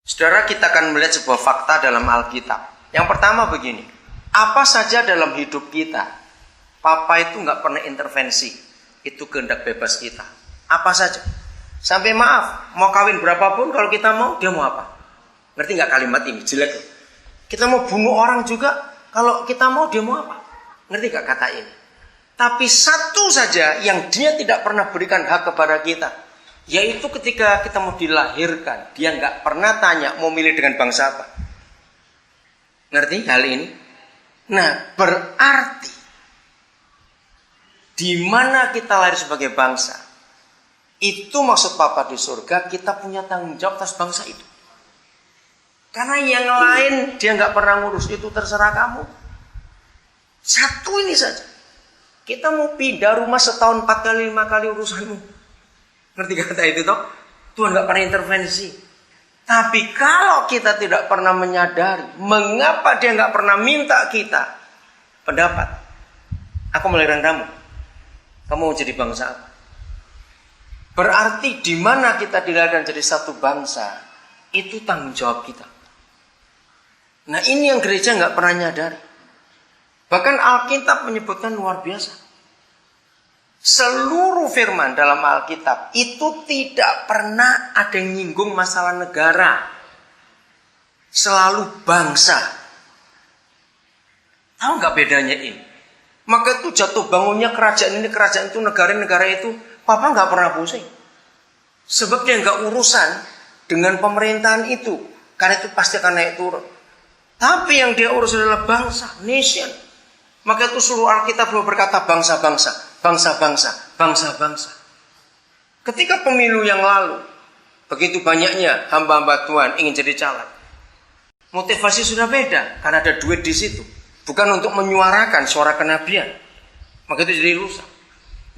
Saudara, kita akan melihat sebuah fakta dalam Alkitab. Yang pertama begini, apa saja dalam hidup kita, Papa itu nggak pernah intervensi. Itu kehendak bebas kita. Apa saja. Sampai maaf, mau kawin berapapun, kalau kita mau, dia mau apa? Ngerti nggak kalimat ini? Jelek. Kita mau bunuh orang juga, kalau kita mau, dia mau apa? Ngerti nggak kata ini? Tapi satu saja yang dia tidak pernah berikan hak kepada kita, yaitu ketika kita mau dilahirkan, dia nggak pernah tanya mau milih dengan bangsa apa. Ngerti hal ini? Nah, berarti di mana kita lahir sebagai bangsa, itu maksud Papa di surga, kita punya tanggung jawab atas bangsa itu. Karena yang lain dia nggak pernah ngurus, itu terserah kamu. Satu ini saja. Kita mau pindah rumah setahun 4 kali 5 kali urusanmu. Ngerti kata itu toh? Tuhan gak pernah intervensi. Tapi kalau kita tidak pernah menyadari mengapa dia gak pernah minta kita pendapat. Aku melahirkan kamu. Kamu mau jadi bangsa apa? Berarti di mana kita dilahirkan jadi satu bangsa, itu tanggung jawab kita. Nah, ini yang gereja gak pernah nyadari. Bahkan Alkitab menyebutkan luar biasa. Seluruh firman dalam Alkitab itu tidak pernah ada yang nyinggung masalah negara. Selalu bangsa. Tahu nggak bedanya ini? Maka itu jatuh bangunnya kerajaan ini, kerajaan itu, negara itu, Papa nggak pernah pusing. Sebab dia nggak urusan dengan pemerintahan itu. Karena itu pasti akan naik turun. Tapi yang dia urus adalah bangsa, nation. Maka itu seluruh Alkitab berkata bangsa-bangsa, bangsa-bangsa, bangsa-bangsa. Ketika pemilu yang lalu, begitu banyaknya hamba-hamba Tuhan ingin jadi caleg. Motivasi sudah beda, karena ada duit di situ. Bukan untuk menyuarakan suara kenabian. Maka itu jadi rusak.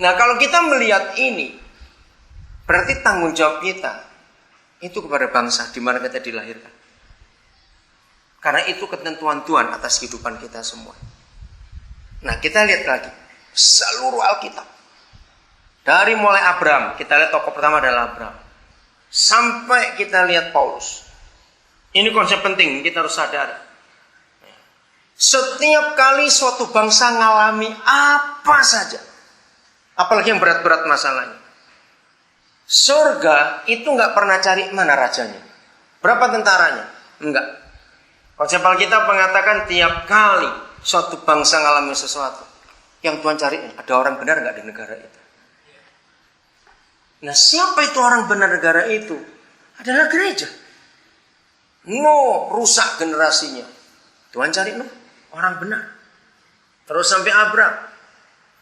Nah, kalau kita melihat ini, berarti tanggung jawab kita itu kepada bangsa di mana kita dilahirkan. Karena itu ketentuan Tuhan atas kehidupan kita semua. Nah, kita lihat lagi seluruh Alkitab. Dari mulai Abraham, kita lihat tokoh pertama adalah Abraham. Sampai kita lihat Paulus. Ini konsep penting, kita harus sadari. Setiap kali suatu bangsa ngalami apa saja, apalagi yang berat-berat masalahnya, surga itu nggak pernah cari mana rajanya, berapa tentaranya, enggak. Konsep Alkitab mengatakan tiap kali suatu bangsa ngalami sesuatu, yang Tuhan cari, ada orang benar nggak di negara itu? Nah, siapa itu orang benar negara itu? Adalah gereja. Nuh rusak generasinya, Tuhan cari Nuh, orang benar. Terus sampai Abraham.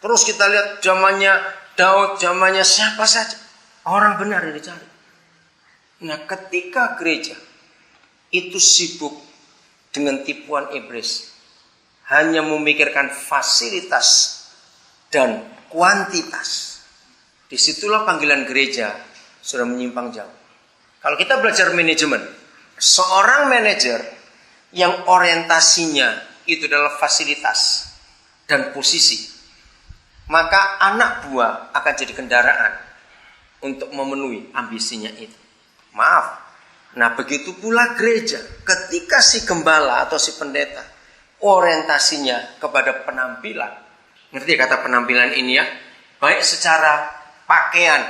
Terus kita lihat zamannya Daud, zamannya siapa saja, orang benar yang dicari. Nah, ketika gereja itu sibuk dengan tipuan iblis, hanya memikirkan fasilitas dan kuantitas, disitulah panggilan gereja sudah menyimpang jauh. Kalau kita belajar manajemen, seorang manajer yang orientasinya itu adalah fasilitas dan posisi, maka anak buah akan jadi kendaraan untuk memenuhi ambisinya itu. Maaf. Nah, begitu pula gereja, ketika si gembala atau si pendeta orientasinya kepada penampilan, ngerti kata penampilan ini ya, baik secara pakaian,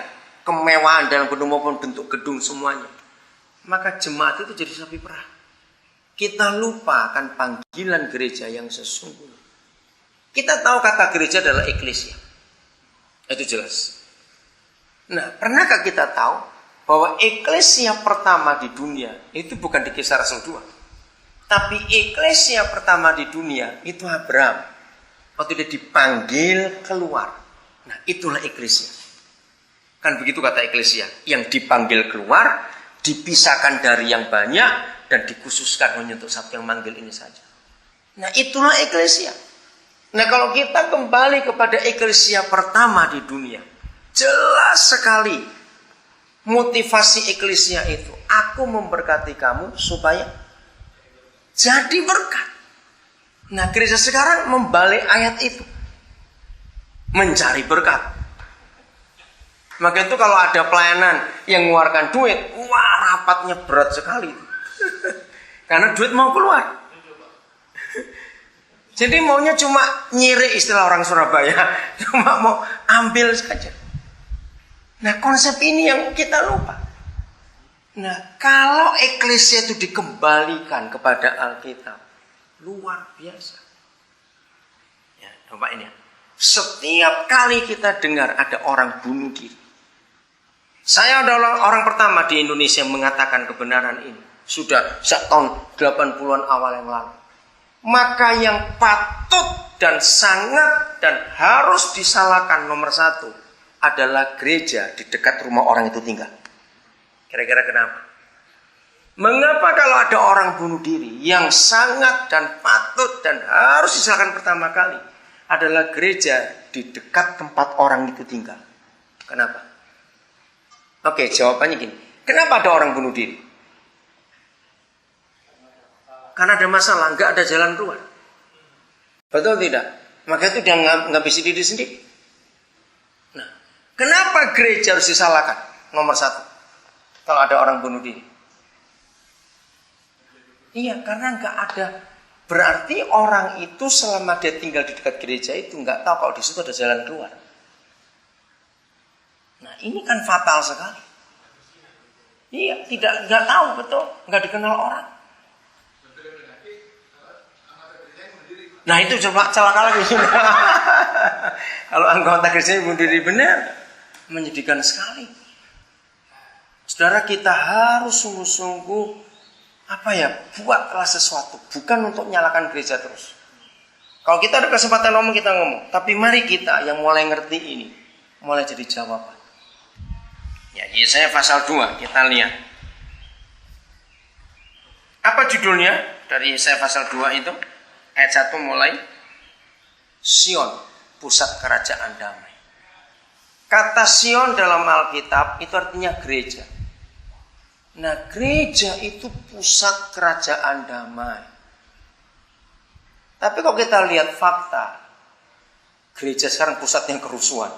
kemewahan dalam bentuk maupun bentuk gedung semuanya, maka jemaat itu jadi sapi perah. Kita lupa akan panggilan gereja yang sesungguhnya. Kita tahu kata gereja adalah eklesia, itu jelas. Nah, pernahkah kita tahu bahwa eklesia pertama di dunia itu bukan di Kisah Rasul 2, tapi eklesia pertama di dunia itu Abraham, waktu dia dipanggil keluar. Nah, itulah eklesia. Kan begitu kata eklesia, yang dipanggil keluar, dipisahkan dari yang banyak, dan dikhususkan hanya untuk satu yang manggil ini saja. Nah, itulah eklesia. Nah, kalau kita kembali kepada eklesia pertama di dunia, jelas sekali motivasi eklesia itu, aku memberkati kamu supaya jadi berkat. Nah, gereja sekarang membalik ayat itu, mencari berkat. Maka itu kalau ada pelayanan yang mengeluarkan duit, wah rapatnya berat sekali. Karena duit mau keluar. Jadi maunya cuma nyiri, istilah orang Surabaya. Cuma mau ambil saja. Nah, konsep ini yang kita lupa. Nah, kalau eklesia itu dikembalikan kepada Alkitab, luar biasa. Ya, coba ini. Setiap kali kita dengar ada orang bunuh diri. Saya adalah orang pertama di Indonesia yang mengatakan kebenaran ini. Sudah sejak tahun 80-an awal yang lalu. Maka yang patut dan sangat dan harus disalahkan nomor satu adalah gereja di dekat rumah orang itu tinggal. Kira-kira kenapa? Mengapa kalau ada orang bunuh diri yang sangat dan patut dan harus disalahkan pertama kali adalah gereja di dekat tempat orang itu tinggal? Kenapa? Oke, jawabannya gini. Kenapa ada orang bunuh diri? Karena ada masalah, nggak ada jalan keluar. Betul tidak? Maka itu dia ngabisi diri sendiri. Nah, kenapa gereja harus disalahkan? Nomor satu, kalau ada orang bunuh diri. Iya, karena nggak ada. Berarti orang itu selama dia tinggal di dekat gereja itu nggak tahu kalau di situ ada jalan keluar. Nah, ini kan fatal sekali. Iya, nggak tahu betul, nggak dikenal orang. Nah itu coba celaka lagi. Kalau anggota gereja bunuh diri benar, menyedihkan sekali. Saudara, kita harus sungguh-sungguh buatlah sesuatu, bukan untuk nyalakan gereja terus. Kalau kita ada kesempatan ngomong, kita ngomong. Tapi mari kita yang mulai ngerti ini, mulai jadi jawaban. Ya, Yesaya pasal 2, kita lihat. Apa judulnya dari Yesaya pasal 2 itu? Ayat 1 mulai. Sion, pusat kerajaan damai. Kata Sion dalam Alkitab itu artinya gereja. Nah, gereja itu pusat kerajaan damai. Tapi kalau kita lihat fakta, gereja sekarang pusatnya kerusuhan,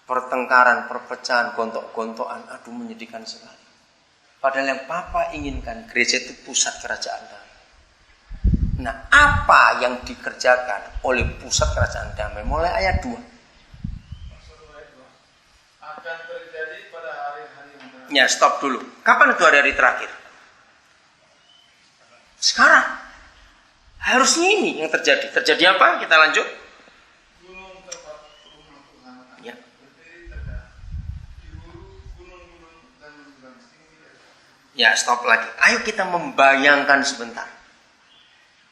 pertengkaran, perpecahan, gontok-gontokan. Aduh, menyedihkan sekali. Padahal yang Papa inginkan, gereja itu pusat kerajaan damai. Nah, apa yang dikerjakan oleh pusat kerajaan damai? Mulai ayat 2. Akan terjadi pada hari-hari yang terakhir. Ya, stop dulu. Kapan itu hari-hari terakhir? Sekarang. Harusnya ini yang terjadi. Terjadi apa? Kita lanjut. Gunung tempat rumah Tuhan Ya. berdiri tegak. Di hulu gunung-gunung dan menjulang tinggi. Ya, stop lagi. Ayo kita membayangkan sebentar.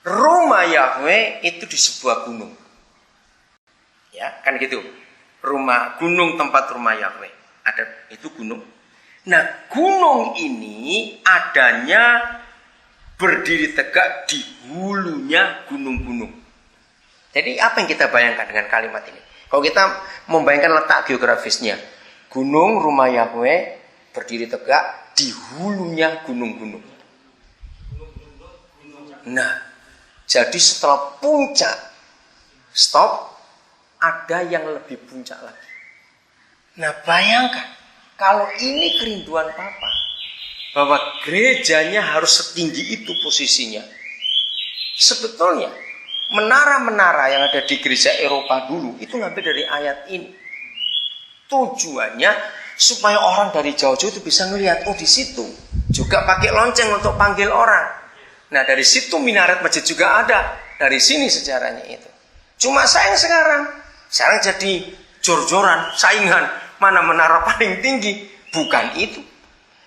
Rumah Yahweh itu di sebuah gunung. Ya, kan gitu. Gunung tempat rumah Yahweh. Ada itu gunung. Nah, gunung ini adanya berdiri tegak di hulunya gunung-gunung. Jadi apa yang kita bayangkan dengan kalimat ini? Kalau kita membayangkan letak geografisnya, gunung rumah Yahweh berdiri tegak di hulunya gunung-gunung. Nah, jadi setelah puncak, ada yang lebih puncak lagi. Nah, bayangkan, kalau ini kerinduan Papa, bahwa gerejanya harus setinggi itu posisinya. Sebetulnya, menara-menara yang ada di gereja Eropa dulu, itu ngambil dari ayat ini. Tujuannya, supaya orang dari jauh-jauh itu bisa ngelihat, oh di situ. Juga pakai lonceng untuk panggil orang. Nah, dari situ minaret masjid juga ada. Dari sini sejarahnya itu. Cuma sayang sekarang jadi jor-joran, saingan. Mana menara paling tinggi? Bukan itu.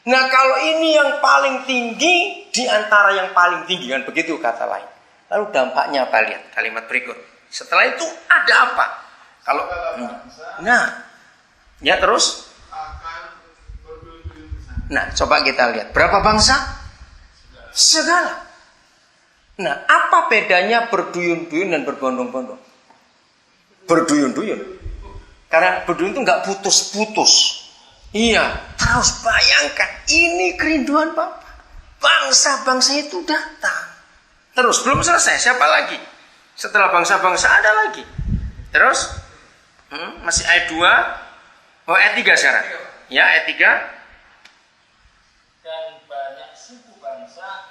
Nah, kalau ini yang paling tinggi di antara yang paling tinggi, kan begitu kata lain. Lalu dampaknya apa? Lihat kalimat berikut. Setelah itu ada apa? Kalau ya terus. Nah, coba kita lihat. Berapa bangsa? Segala. Nah, apa bedanya berduyun-duyun dan berbondong-bondong? Berduyun-duyun. Karena berduyun itu nggak putus-putus. Iya, terus bayangkan. Ini kerinduan Bapak. Bangsa-bangsa itu datang. Terus, belum selesai. Siapa lagi? Setelah bangsa-bangsa ada lagi. Terus, masih ayat 2. Oh, ayat 3 sekarang. Ya, ayat 3. Dan banyak suku bangsa